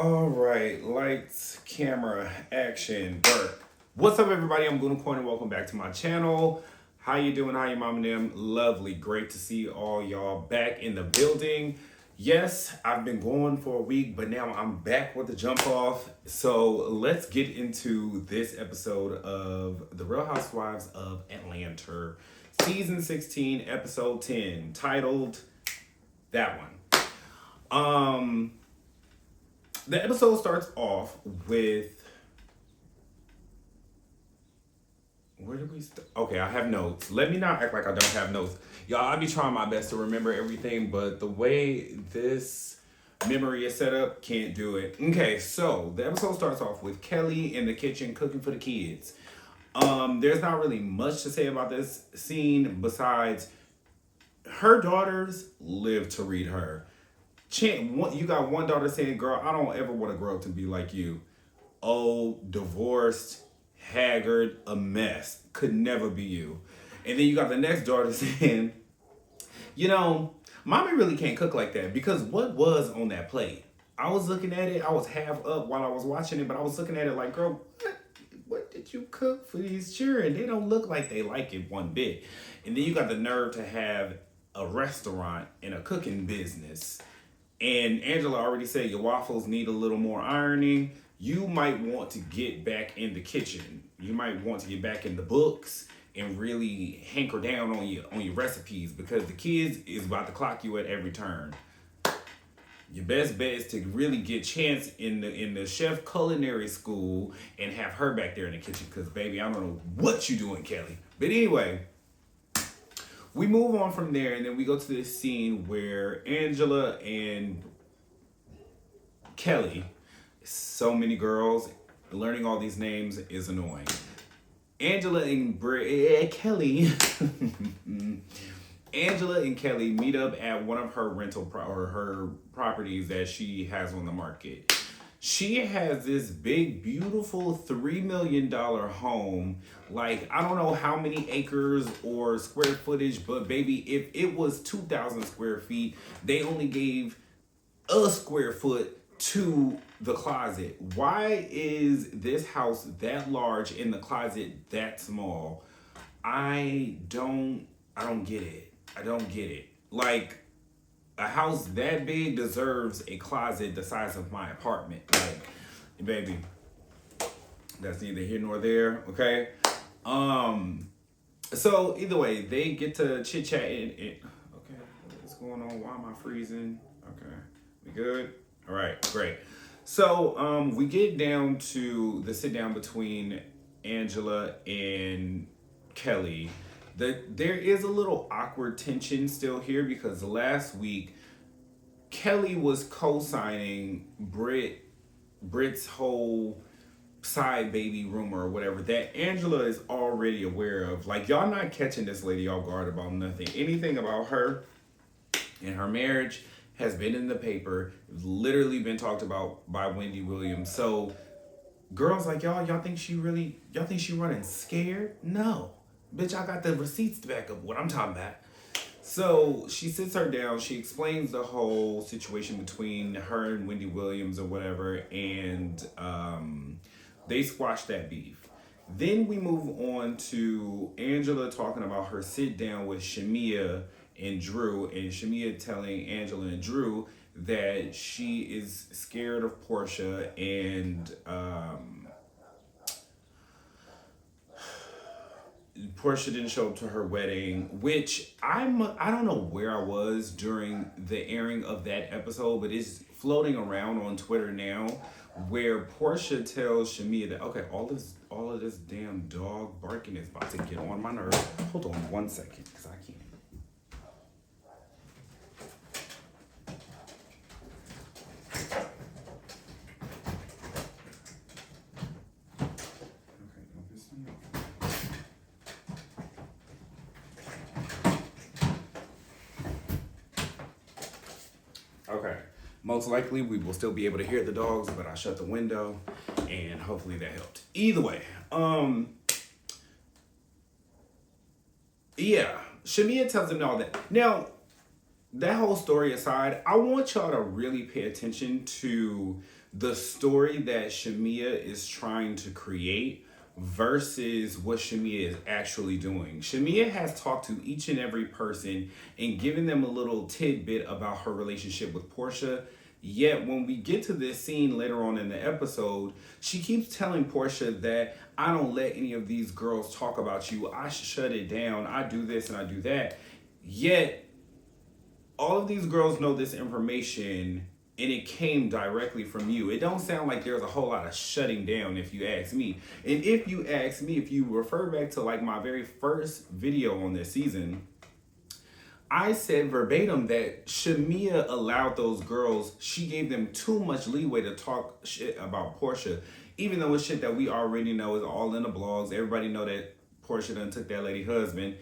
All right, lights, camera, action, work. What's up, everybody? I'm Guna Coin, and welcome back to my channel. How you doing? How you mom and them? Lovely, great to see all y'all back in the building. Yes, I've been gone for a week, but now I'm back with the jump off. So let's get into this episode of The Real Housewives of Atlanta, season 16, episode 10, titled that one. The episode starts off with, where did we start? Okay, I have notes. Let me not act like I don't have notes. Y'all, I be trying my best to remember everything, but the way this memory is set up, can't do it. Okay, so the episode starts off with Kelly in the kitchen cooking for the kids. There's not really much to say about this scene besides her daughters live to read her. You got one daughter saying, "Girl, I don't ever want to grow up to be like you. Old, divorced, haggard, a mess. Could never be you." And then you got the next daughter saying, Mommy really can't cook like that, because what was on that plate? I was looking at it. I was half up while I was watching it, but I was looking at it like, girl, what did you cook for these children? They don't look like they like it one bit. And then you got the nerve to have a restaurant and a cooking business. And Angela already said your waffles need a little more ironing. You might want to get back in the kitchen. You might want to get back in the books and really hanker down on your recipes, because the kids is about to clock you at every turn. Your best bet is to really get Chance in the chef culinary school and have her back there in the kitchen, because baby, I don't know what you doing, Kelly. But anyway, we move on from there, and then we go to this scene where Angela and Kelly, so many girls, learning all these names is annoying. Angela and Kelly, Angela and Kelly meet up at one of her her properties that she has on the market. She has this big, beautiful $3 million home. Like, I don't know how many acres or square footage, but baby, if it was 2,000 square feet, they only gave a square foot to the closet. Why is this house that large and the closet that small? I don't get it. I don't get it. Like, a house that big deserves a closet the size of my apartment. Like, baby, that's neither here nor there, okay? So either way, they get to chit chat and okay, what's going on? Why am I freezing? Okay, we good? All right, great. So we get down to the sit down between Angela and Kelly. There is a little awkward tension still here, because last week Kelly was co-signing Brit's whole side baby rumor or whatever that Angela is already aware of. Like, y'all not catching this lady off guard about nothing. Anything about her and her marriage has been in the paper, literally been talked about by Wendy Williams. So girls like y'all think she running scared? No. Bitch, I got the receipts to back up what I'm talking about. So she sits her down. She explains the whole situation between her and Wendy Williams or whatever, and they squash that beef. Then we move on to Angela talking about her sit down with Shamea and Drew, and Shamea telling Angela and Drew that she is scared of Porsha, and Porsha didn't show up to her wedding, which I don't know where I was during the airing of that episode, but it's floating around on Twitter now, where Porsha tells Shamea that, okay, all of this damn dog barking is about to get on my nerves. Hold on 1 second, because I can't. Okay. Most likely we will still be able to hear the dogs, but I shut the window and hopefully that helped. Either way, yeah, Shamea tells him all that. Now, that whole story aside, I want y'all to really pay attention to the story that Shamea is trying to create versus what Shamea is actually doing. Shamea has talked to each and every person and given them a little tidbit about her relationship with Porsha. Yet when we get to this scene later on in the episode, she keeps telling Porsha that I don't let any of these girls talk about you. I shut it down. I do this and I do that. Yet all of these girls know this information and it came directly from you. It don't sound like there's a whole lot of shutting down if you ask me. And if you ask me, if you refer back to like my very first video on this season, I said verbatim that Shamea allowed those girls, she gave them too much leeway to talk shit about Porsha, even though it's shit that we already know is all in the blogs. Everybody know that Porsha done took that lady husband,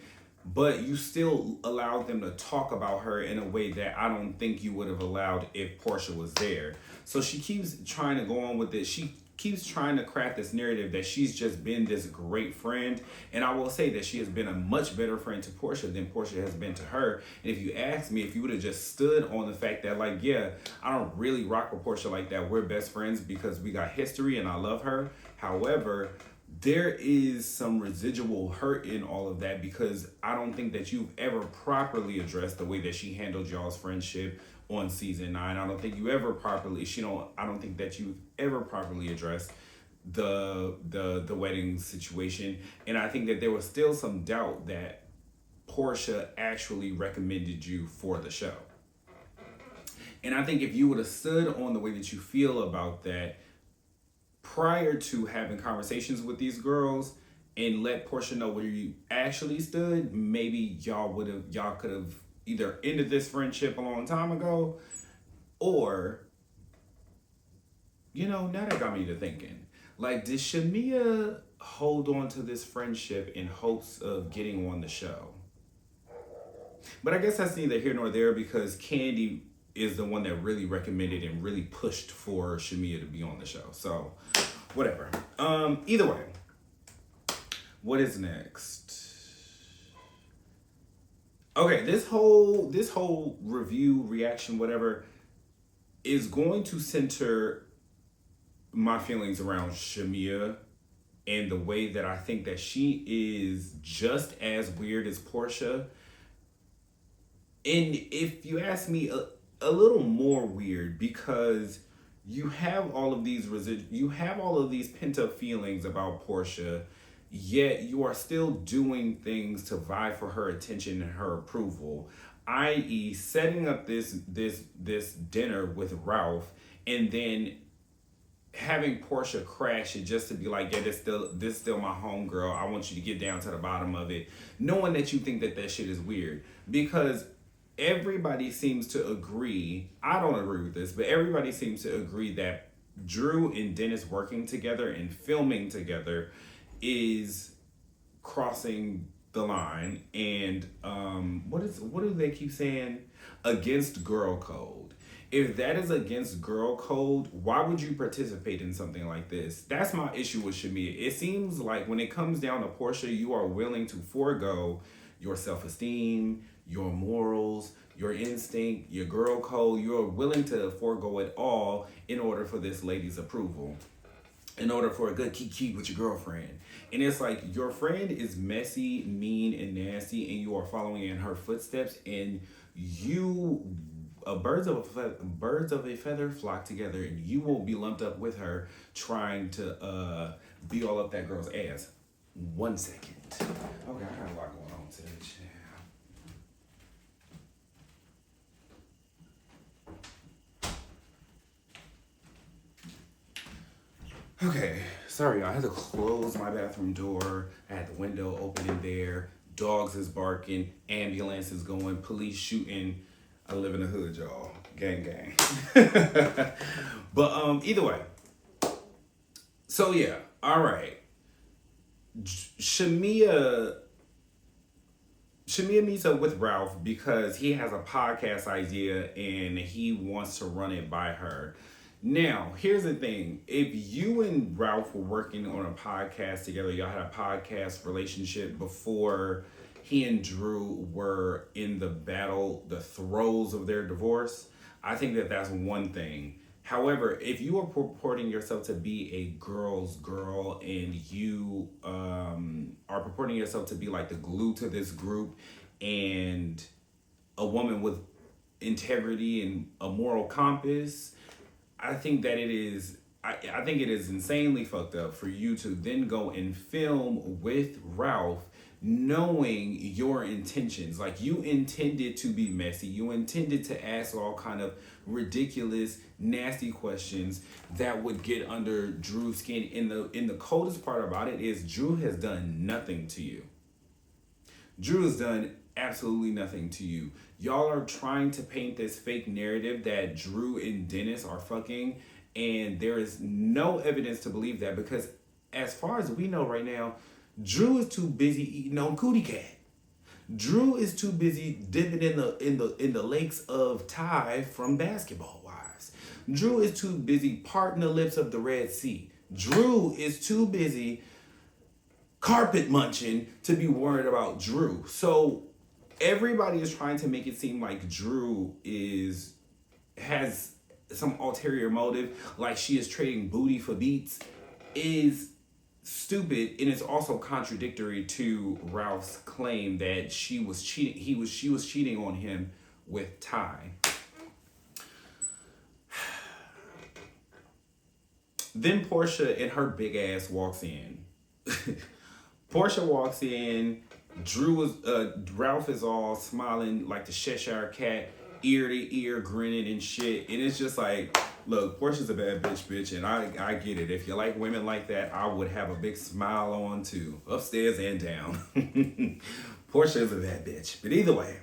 but you still allowed them to talk about her in a way that I don't think you would have allowed if Porsha was there. So she keeps trying to go on with this. She keeps trying to craft this narrative that she's just been this great friend. And I will say that she has been a much better friend to Porsha than Porsha has been to her. And if you ask me, if you would have just stood on the fact that like, yeah, I don't really rock with Porsha like that. We're best friends because we got history and I love her. However, there is some residual hurt in all of that because I don't think that you've ever properly addressed the way that she handled y'all's friendship on season 9. I don't think you ever properly, I don't think that you've ever properly addressed the wedding situation. And I think that there was still some doubt that Porsha actually recommended you for the show. And I think if you would have stood on the way that you feel about that prior to having conversations with these girls and let Porsha know where you actually stood, maybe y'all could have either ended this friendship a long time ago, or, now that got me to thinking, like, did Shamea hold on to this friendship in hopes of getting on the show? But I guess that's neither here nor there because Candy is the one that really recommended and really pushed for Shamea to be on the show. So, whatever. Either way, what is next? Okay, this whole review, reaction, whatever, is going to center my feelings around Shamea and the way that I think that she is just as weird as Porsha. And if you ask me, a little more weird because you have all of these pent up feelings about Porsha, yet you are still doing things to vie for her attention and her approval, i.e. setting up this dinner with Ralph and then having Porsha crash it just to be like, yeah, this still my homegirl. I want you to get down to the bottom of it, knowing that you think that shit is weird. Because everybody seems to agree, I don't agree with this, but everybody seems to agree that Drew and Dennis working together and filming together is crossing the line and what do they keep saying? Against girl code. If that is against girl code, why would you participate in something like this? That's my issue with Shamea. It seems like when it comes down to Porsha, you are willing to forego your self-esteem, your morals, your instinct, your girl code. You're willing to forego it all in order for this lady's approval, in order for a good kiki with your girlfriend. And it's like your friend is messy, mean, and nasty, and you are following in her footsteps, and birds of a feather flock together, and you will be lumped up with her trying to be all up that girl's ass. 1 second. Okay, I got a lot going on today. Okay, sorry, I had to close my bathroom door. I had the window open in there. Dogs is barking. Ambulance is going. Police shooting. I live in the hood, y'all. Gang, gang. But either way. So yeah, all right. Shamea meets up with Ralph because he has a podcast idea and he wants to run it by her. Now, here's the thing. If you and Ralph were working on a podcast together, y'all had a podcast relationship before he and Drew were in the throes of their divorce, I think that that's one thing. However, if you are purporting yourself to be a girl's girl and you are purporting yourself to be like the glue to this group and a woman with integrity and a moral compass, I think that it is. I think it is insanely fucked up for you to then go and film with Ralph knowing your intentions. Like, you intended to be messy. You intended to ask all kind of ridiculous, nasty questions that would get under Drew's skin. In the coldest part about it is Drew has done nothing to you. Drew has done absolutely nothing to you. Y'all are trying to paint this fake narrative that Drew and Dennis are fucking, and there is no evidence to believe that, because as far as we know right now, Drew is too busy eating on Cootie Cat. Drew is too busy dipping in the lakes of Ty from Basketball Wives. Drew is too busy parting the lips of the Red Sea. Drew is too busy carpet munching to be worried about Drew. So everybody is trying to make it seem like Drew has some ulterior motive, like she is trading booty for beats, is stupid, and it's also contradictory to Ralph's claim that she was cheating. She was cheating on him with Ty. Then Porsha and her big ass walks in. Porsha walks in. Ralph is all smiling like the Cheshire cat, ear to ear, grinning and shit. And it's just like, look, Porsha's a bad bitch, and I get it. If you like women like that, I would have a big smile on too, upstairs and down. Porsha is a bad bitch. But either way,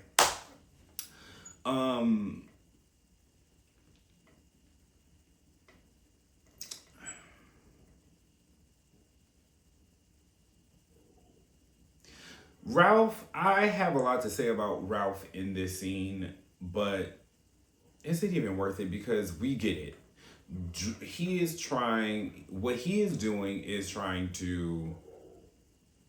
Ralph, I have a lot to say about Ralph in this scene, but is it even worth it? Because we get it. What he is doing is trying to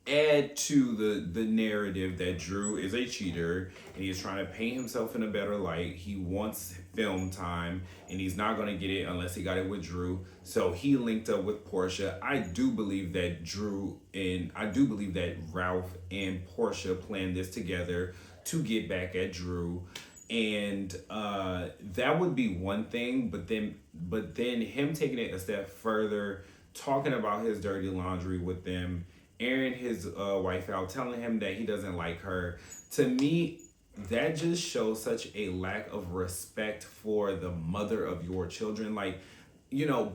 add to the narrative that Drew is a cheater, and he's trying to paint himself in a better light. He wants film time, and he's not going to get it unless he got it with Drew. So he linked up with Porsha. I do believe that Ralph and Porsha planned this together to get back at Drew. And that would be one thing, but then him taking it a step further, talking about his dirty laundry with them, airing his wife out, telling him that he doesn't like her. To me, that just shows such a lack of respect for the mother of your children. Like,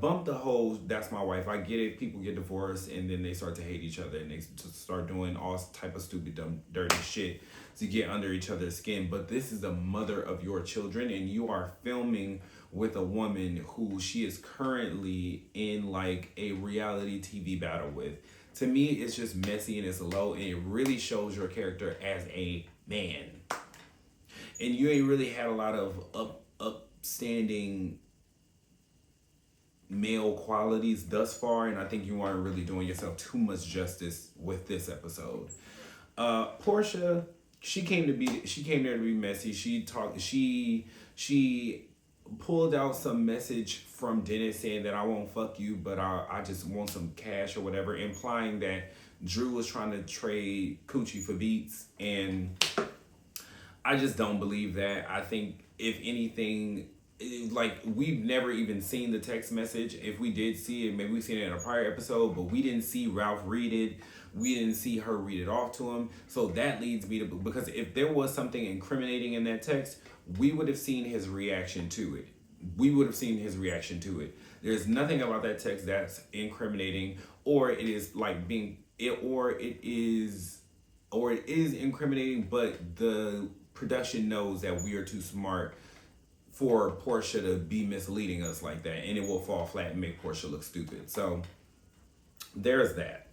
bump the whole "that's my wife." I get it. People get divorced and then they start to hate each other and they just start doing all type of stupid, dumb, dirty shit to get under each other's skin. But this is the mother of your children, and you are filming with a woman who she is currently in like a reality TV battle with. To me, it's just messy and it's low, and it really shows your character as a man. And you ain't really had a lot of upstanding male qualities thus far, and I think you aren't really doing yourself too much justice with this episode. Porsha, she came there to be messy. She pulled out some message from Dennis saying that I won't fuck you, but I just want some cash or whatever, implying that Drew was trying to trade coochie for beats, and I just don't believe that. I think, if anything, like, we've never even seen the text message. If we did see it, maybe we've seen it in a prior episode, but we didn't see Ralph read it. We didn't see her read it off to him. So that leads me to, because if there was something incriminating in that text, we would have seen his reaction to it. There's nothing about that text that's incriminating, or it is incriminating, but the production knows that we are too smart for Porsha to be misleading us like that, and it will fall flat and make Porsha look stupid. So there's that.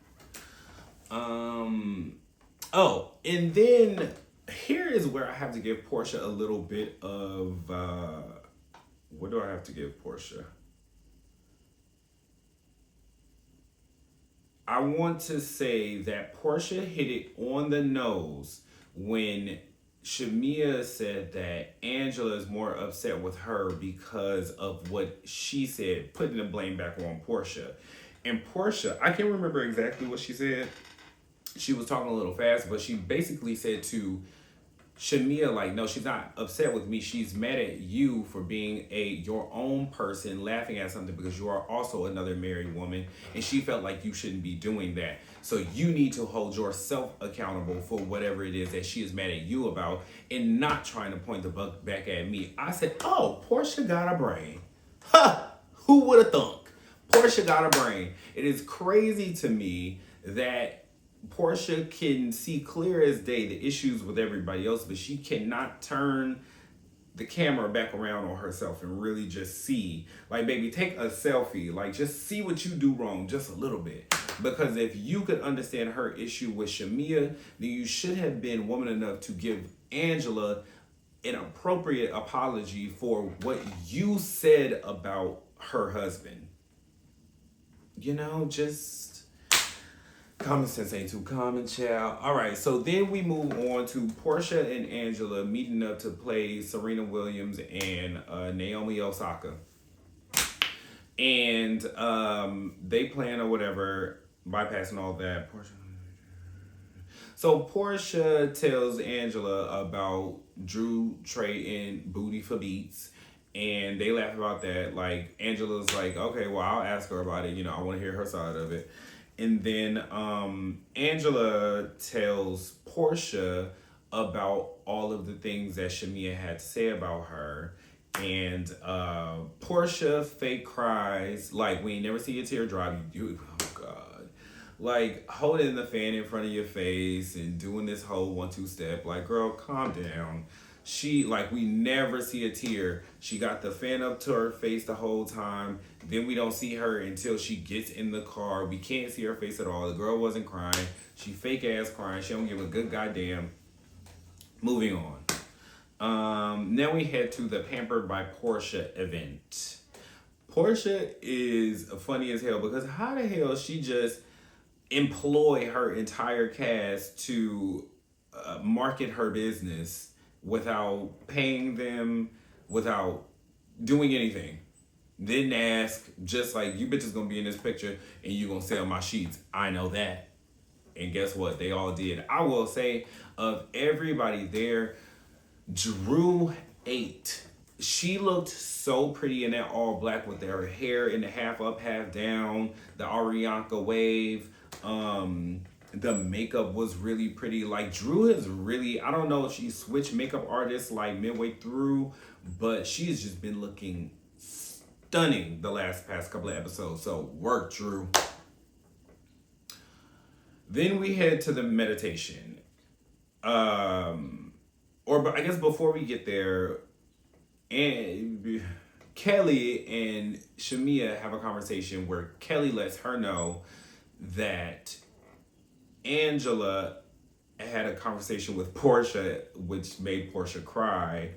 And then here is where I have to give Porsha a little bit of what do I have to give Porsha? I want to say that Porsha hit it on the nose when Shamea said that Angela is more upset with her because of what she said, putting the blame back on Porsha. And Porsha, I can't remember exactly what she said. She was talking a little fast, but she basically said to Shamea, like, no, she's not upset with me. She's mad at you for being your own person, laughing at something because you are also another married woman, and she felt like you shouldn't be doing that. So you need to hold yourself accountable for whatever it is that she is mad at you about, and not trying to point the buck back at me. I said, oh, Porsha got a brain. Ha! Who would have thunk? Porsha got a brain. It is crazy to me that Porsha can see clear as day the issues with everybody else, but she cannot turn the camera back around on herself and really just see. Like, baby, take a selfie. Like, just see what you do wrong just a little bit. Because if you could understand her issue with Shamea, then you should have been woman enough to give Angela an appropriate apology for what you said about her husband. You know, just common sense ain't too common, child. All right, so then we move on to Porsha and Angela meeting up to play Serena Williams and Naomi Osaka. And they plan or whatever, bypassing all that. So Porsha tells Angela about Drew trading booty for beats. And they laugh about that. Like, Angela's like, okay, well, I'll ask her about it. You know, I want to hear her side of it. And then Angela tells Porsha about all of the things that Shamea had to say about her. And Porsha fake cries. Like, we ain't never see a tear drop. You, oh, God. Like, holding the fan in front of your face and doing this whole 1-2 step. Like, girl, calm down. She, like, we never see a tear. She got the fan up to her face the whole time. Then we don't see her until she gets in the car. We can't see her face at all. The girl wasn't crying. She fake ass crying. She don't give a good goddamn. Moving on. Now we head to the Pampered by Porsha event. Porsha is funny as hell because how the hell she just employ her entire cast to market her business without paying them, without doing anything. Didn't ask, just like, you bitches gonna be in this picture and you gonna sell my sheets. I know that. And guess what? They all did. I will say, of everybody there, Drew ate. She looked so pretty in that all black with her hair in the half up, half down, the Arianka wave. The makeup was really pretty. Like, Drew is really, I don't know if she switched makeup artists like midway through, but she's just been looking stunning the past couple of episodes. So work, Drew. Then we head to the meditation. But I guess before we get there, and Kelly and Shamea have a conversation where Kelly lets her know that Angela had a conversation with Porsha, which made Porsha cry,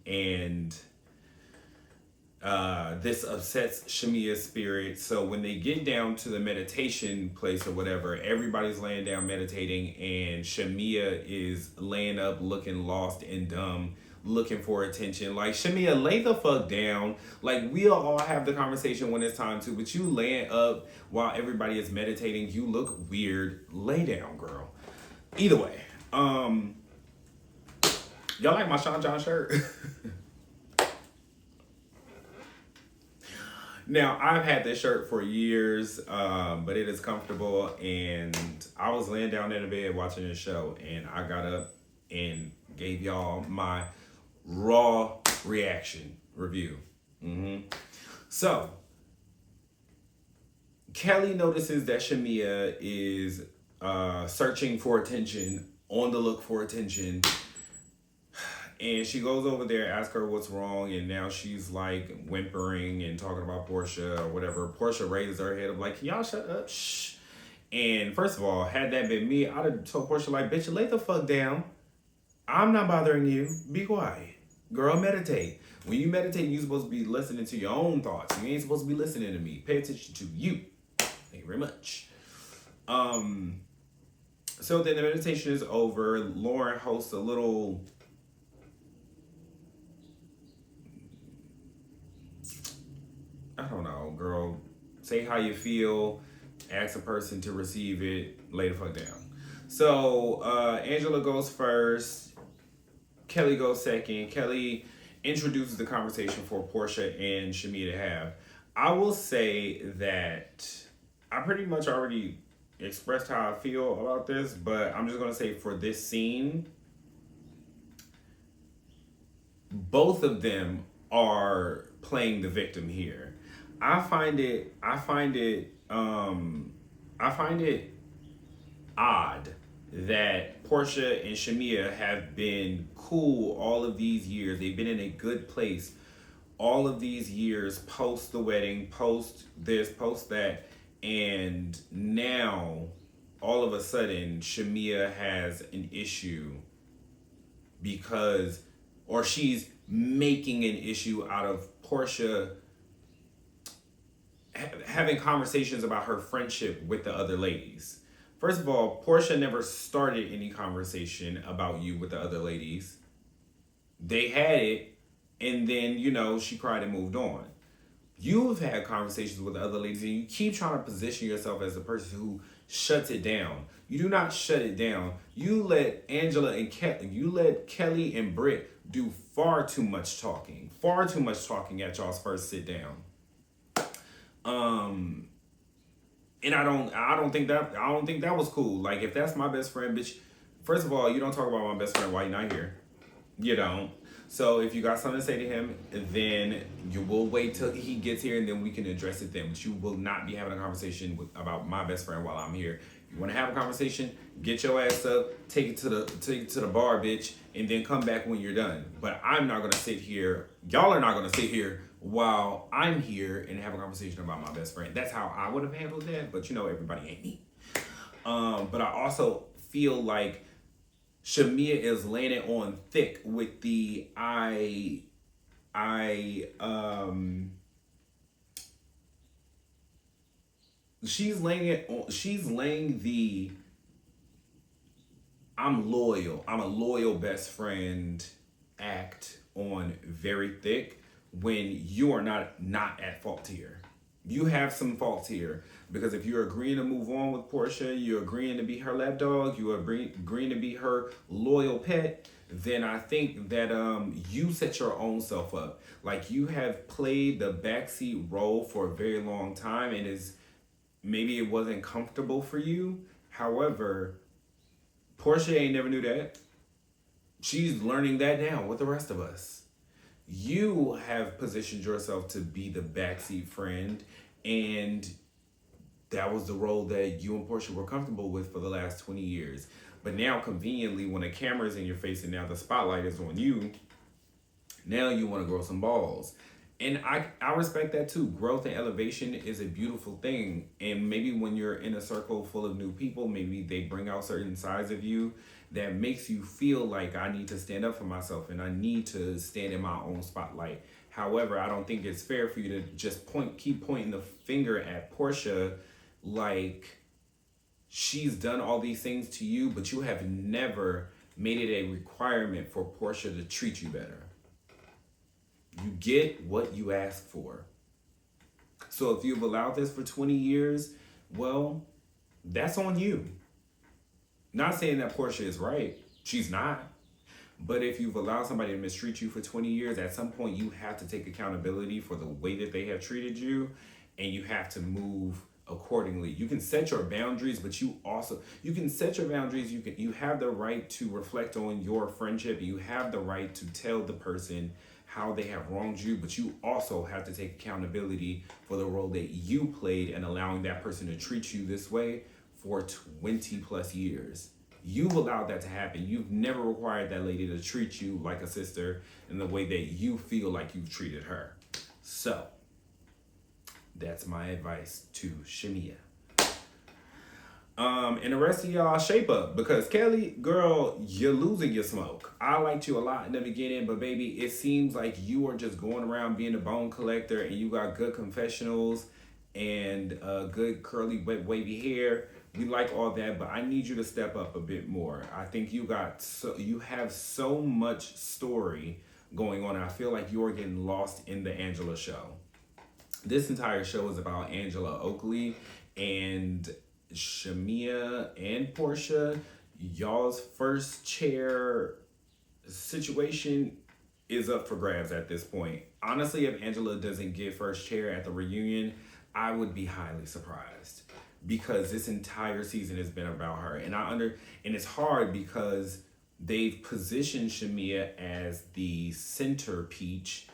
and this upsets Shamea's spirit. So when they get down to the meditation place or whatever, everybody's laying down meditating, and Shamea is laying up looking lost and dumb, looking for attention. Like, Shamea, lay the fuck down. Like, we'll all have the conversation when it's time to, but you laying up while everybody is meditating, you look weird. Lay down, girl. Either way, y'all like my Sean John shirt? Now, I've had this shirt for years, but it is comfortable, and I was laying down in the bed watching this show, and I got up and gave y'all my raw reaction review. So, Kelly notices that Shamea is searching for attention, on the look for attention. And she goes over there, asks her what's wrong, and now she's like whimpering and talking about Porsha or whatever. Porsha raises her head up like, can y'all shut up? Shh. And first of all, had that been me, I'd have told Porsha like, bitch, lay the fuck down. I'm not bothering you. Be quiet. Girl, meditate. When you meditate, you're supposed to be listening to your own thoughts. You ain't supposed to be listening to me. Pay attention to you. Thank you very much. So then the meditation is over. Lauren hosts a little I don't know, girl. Say how you feel. Ask a person to receive it. Lay the fuck down. So Angela goes first. Kelly goes second. Kelly introduces the conversation for Porsha and Shamia to have. I will say that I pretty much already expressed how I feel about this, but I'm just gonna say for this scene, both of them are playing the victim here. I find it I find it odd that Porsha and Shamia have been cool all of these years. They've been in a good place all of these years, post the wedding, post this, post that, and now all of a sudden Shamia has an issue because, or she's making an issue out of Porsha having conversations about her friendship with the other ladies. First of all, Porsha never started any conversation about you with the other ladies. They had it, and then, she cried and moved on. You've had conversations with the other ladies, and you keep trying to position yourself as the person who shuts it down. You do not shut it down. You let Angela and you let Kelly and Britt do far too much talking at y'all's first sit down. And I don't think that was cool. Like, if that's my best friend, bitch, first of all, you don't talk about my best friend while you're not here. You don't. So if you got something to say to him, then you will wait till he gets here and then we can address it then. But you will not be having a conversation about my best friend while I'm here. If you want to have a conversation, get your ass up, take it to the bar, bitch, and then come back when you're done. But I'm not gonna sit here. Y'all are not gonna sit here while I'm here and have a conversation about my best friend. That's how I would have handled that. But everybody ain't me. But I also feel like Shamia is laying it on thick with the she's laying the I'm a loyal best friend act on very thick when you are not at fault here. You have some faults here because if you're agreeing to move on with Porsha, you're agreeing to be her lapdog, you're agreeing to be her loyal pet, then I think that you set your own self up. Like, you have played the backseat role for a very long time, and maybe it wasn't comfortable for you. However, Porsha ain't never knew that. She's learning that now with the rest of us. You have positioned yourself to be the backseat friend, and that was the role that you and Porsha were comfortable with for the last 20 years. But now, conveniently, when the camera's in your face and now the spotlight is on you, now you want to grow some balls. And I respect that too. Growth and elevation is a beautiful thing. And maybe when you're in a circle full of new people, maybe they bring out certain sides of you that makes you feel like I need to stand up for myself and I need to stand in my own spotlight. However, I don't think it's fair for you to just keep pointing the finger at Porsha like she's done all these things to you, but you have never made it a requirement for Porsha to treat you better. You get what you ask for. So if you've allowed this for 20 years, well, that's on you. Not saying that Porsha is right. She's not. But if you've allowed somebody to mistreat you for 20 years, at some point you have to take accountability for the way that they have treated you, and you have to move accordingly. You can set your boundaries, but you can set your boundaries. You have the right to reflect on your friendship. You have the right to tell the person how they have wronged you, but you also have to take accountability for the role that you played in allowing that person to treat you this way for 20 plus years. You've allowed that to happen. You've never required that lady to treat you like a sister in the way that you feel like you've treated her. So that's my advice to Shamea. And the rest of y'all, shape up, because Kelly, girl, you're losing your smoke. I liked you a lot in the beginning, but baby, it seems like you are just going around being a bone collector, and you got good confessionals and good curly, wavy hair. We like all that, but I need you to step up a bit more. I think you have so much story going on, and I feel like you are getting lost in the Angela show. This entire show is about Angela Oakley and Shamea and Porsha. Y'all's first chair situation is up for grabs at this point. Honestly, if Angela doesn't get first chair at the reunion, I would be highly surprised because this entire season has been about her. And it's hard because they've positioned Shamea as the center peach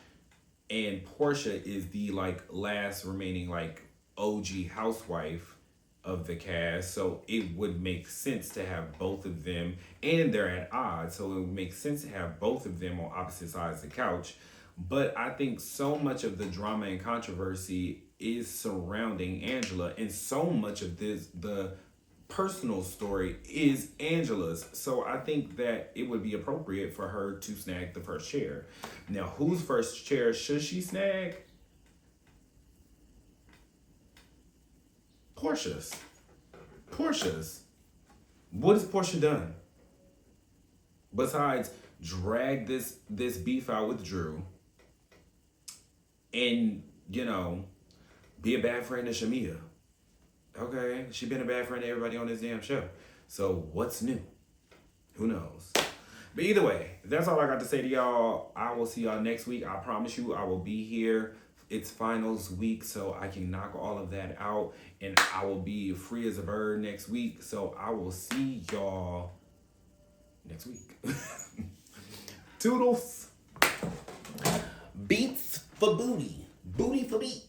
and Porsha is the like last remaining like OG housewife of the cast, so it would make sense to have both of them, and they're at odds, so it would make sense to have both of them on opposite sides of the couch. But I think so much of the drama and controversy is surrounding Angela, and so much of the personal story is Angela's. So I think that it would be appropriate for her to snag the first chair. Now, whose first chair should she snag? Porsha's. Porsha's. What has Porsha done? Besides drag this beef out with Drew and, be a bad friend to Shamea. Okay, she been a bad friend to everybody on this damn show. So what's new? Who knows? But either way, that's all I got to say to y'all. I will see y'all next week. I promise you I will be here. It's finals week, so I can knock all of that out. And I will be free as a bird next week. So I will see y'all next week. Toodles. Beats for booty. Booty for beats.